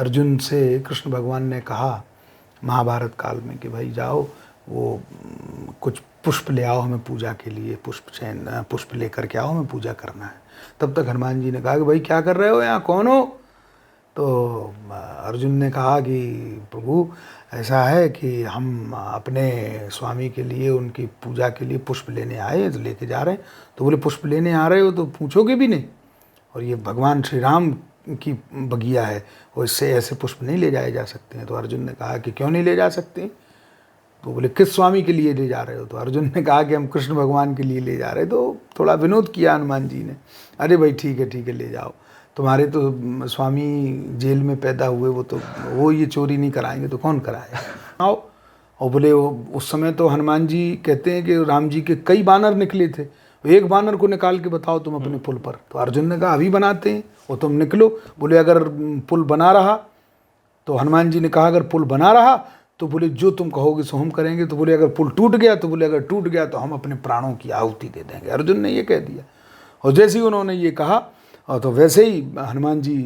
अर्जुन से कृष्ण भगवान ने कहा महाभारत काल में कि भाई जाओ वो कुछ पुष्प ले आओ हमें पूजा के लिए, पुष्प लेकर के आओ, हमें पूजा करना है। तब तक हनुमान जी ने कहा कि भाई क्या कर रहे हो, यहाँ कौन हो? तो अर्जुन ने कहा कि प्रभु ऐसा है कि हम अपने स्वामी के लिए, उनकी पूजा के लिए पुष्प लेने आए, तो लेके जा रहे हैं। तो बोले पुष्प लेने आ रहे हो तो पूछोगे भी नहीं, और ये भगवान श्री राम की बगिया है, और इससे ऐसे पुष्प नहीं ले जाए जा सकते हैं। तो अर्जुन ने कहा कि क्यों नहीं ले जा सकते? तो बोले किस स्वामी के लिए ले जा रहे हो? तो अर्जुन ने कहा कि हम कृष्ण भगवान के लिए ले जा रहे हैं। तो थोड़ा विनोद किया हनुमान जी ने, अरे भाई ठीक है ले जाओ, तुम्हारे तो स्वामी जेल में पैदा हुए, वो ये चोरी नहीं कराएंगे तो कौन कराएगा, आओ। और बोले उस समय तो हनुमान जी कहते हैं कि राम जी के कई बानर निकले थे, एक बानर को निकाल के बताओ तुम अपने पुल पर। तो अर्जुन ने कहा अभी बनाते हैं, वो तुम निकलो। बोले अगर पुल बना रहा, तो हनुमान जी ने कहा अगर पुल बना रहा तो बोले जो तुम कहोगे सो हम करेंगे। तो बोले अगर पुल टूट गया, तो बोले अगर टूट गया तो हम अपने प्राणों की आहुति दे देंगे। अर्जुन ने ये कह दिया, और जैसे ही उन्होंने ये कहा, और तो वैसे ही हनुमान जी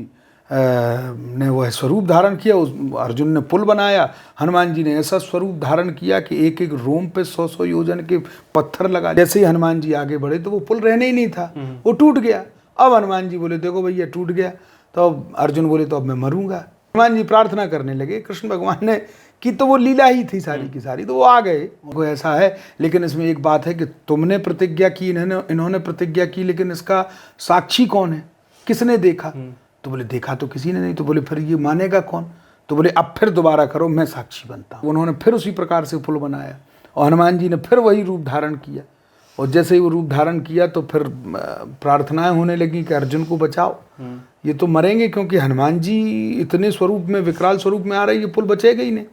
ने वह स्वरूप धारण किया। उस अर्जुन ने पुल बनाया, हनुमान जी ने ऐसा स्वरूप धारण किया कि एक एक रोम पे 100-100 योजन के पत्थर लगा। जैसे ही हनुमान जी आगे बढ़े तो वो पुल रहने ही नहीं था, वो टूट गया। अब हनुमान जी बोले देखो भैया टूट गया। तो अब अर्जुन बोले तो अब मैं मरूंगा। हनुमान जी प्रार्थना करने लगे, कृष्ण भगवान ने की तो वो लीला ही थी सारी की सारी, तो वो आ गए। वो ऐसा है, लेकिन इसमें एक बात है कि तुमने प्रतिज्ञा की, इन्होंने प्रतिज्ञा की, लेकिन इसका साक्षी कौन है, किसने देखा? तो बोले देखा तो किसी ने नहीं। तो बोले फिर ये मानेगा कौन? तो बोले अब फिर दोबारा करो, मैं साक्षी बनता हूँ। उन्होंने फिर उसी प्रकार से पुल बनाया, और हनुमान जी ने फिर वही रूप धारण किया। और जैसे ही वो रूप धारण किया तो फिर प्रार्थनाएं होने लगी कि अर्जुन को बचाओ, ये तो मरेंगे, क्योंकि हनुमान जी इतने स्वरूप में, विकराल स्वरूप में आ रहे, ये पुल बचेगा ही नहीं।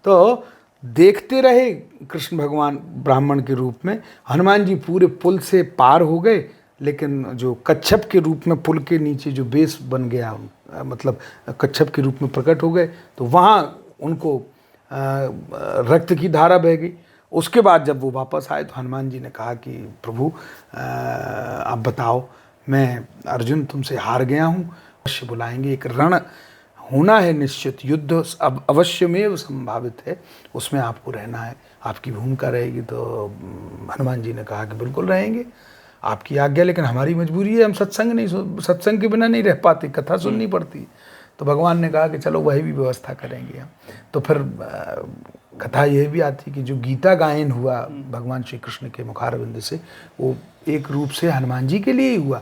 तो देखते रहे कृष्ण भगवान ब्राह्मण के रूप में, हनुमान जी पूरे पुल से पार हो गए, लेकिन जो कच्छप के रूप में पुल के नीचे जो बेस बन गया, मतलब कच्छप के रूप में प्रकट हो गए, तो वहाँ उनको रक्त की धारा बह गई। उसके बाद जब वो वापस आए तो हनुमान जी ने कहा कि प्रभु आप बताओ, मैं अर्जुन तुमसे हार गया हूँ, अवश्य बुलाएंगे, एक रण होना है निश्चित, युद्ध अब अवश्यमेव संभावित है, उसमें आपको रहना है, आपकी भूमिका रहेगी। तो हनुमान जी ने कहा कि बिल्कुल रहेंगे, आपकी आज्ञा, लेकिन हमारी मजबूरी है, हम सत्संग के बिना नहीं रह पाते, कथा सुननी पड़ती। तो भगवान ने कहा कि चलो वही भी व्यवस्था करेंगे हम। तो फिर कथा यह भी आती कि जो गीता गायन हुआ भगवान श्री कृष्ण के मुखारविंद से, वो एक रूप से हनुमान जी के लिए ही हुआ।